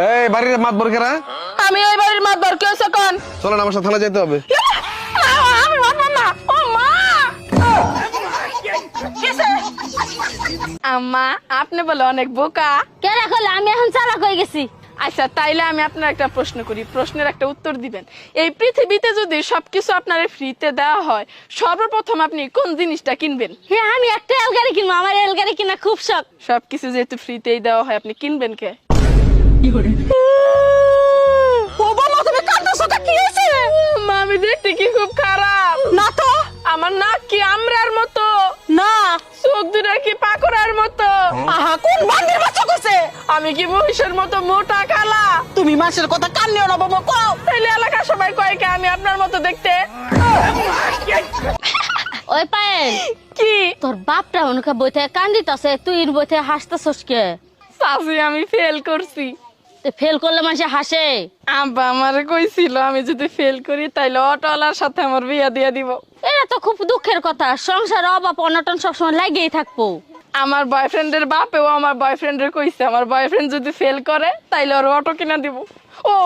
এই বাড়ির মাতবর কেরা? আমি ওই বাড়ির মাতবর কে হইছে কোন? চলেন আমার সাথে থানা যেতে হবে। আমি মাতবর না। ও মা! কিসে? আম্মা, আপনি বলে অনেক বোকা। কে রাখলে আমি এখন চালাক হয়ে গেছি। আচ্ছা, তাইলে আমি আপনার একটা প্রশ্ন করি, প্রশ্নের একটা উত্তর দিবেন। এই পৃথিবীতে যদি সবকিছু আপনার ফ্রিতে দেওয়া হয়, সর্বপ্রথম আপনি কোন জিনিসটা কিনবেন? হ্যাঁ, আমি একটা এলগাড়ি কিনবো, আমার এলগাড়ি কিনা খুব শখ। সবকিছু যেহেতু ফ্রিতেই দেওয়া হয়, আপনি কিনবেন কে? আমি দেখতে কি খুব খারাপ না তো, আমার নাক কি আমরার মতো, না। চোখ দুটা কি পাকড়ার মতো, আহা, কোন বান্দির বাচ্চা কইছে? আমি কি মহিষের মতো মোটা কালা? তুমি মানুষের কথা কান নিও না বাবা, কও। তাইলে এলাকার সবাই কয় কি আমি আপনার মতো দেখতে? ওই পায়েল, কি তোর বাপটা অনেক বই থেকে কান্দিতাছে, তুই বই থেকে হাসতেছস কে? চাচি, আমি ফেল করছি। ফেল করলে মানুষে হাসে। আব্বা আমারে কইছিল আমি যদি ফেল করি তাইলে অটোওয়ালার সাথে আমার বিয়া দিয়ে দিব। এটা তো খুব দুঃখের কথা, সংসারে অভাব অনটন সবসময় লাগেই থাকবো। আমার বয়ফ্রেন্ডের বাপেও আমার বয়ফ্রেন্ডের কইছে আমার বয়ফ্রেন্ড যদি ফেল করে তাইলে ওর অটো কিনা দিব। ও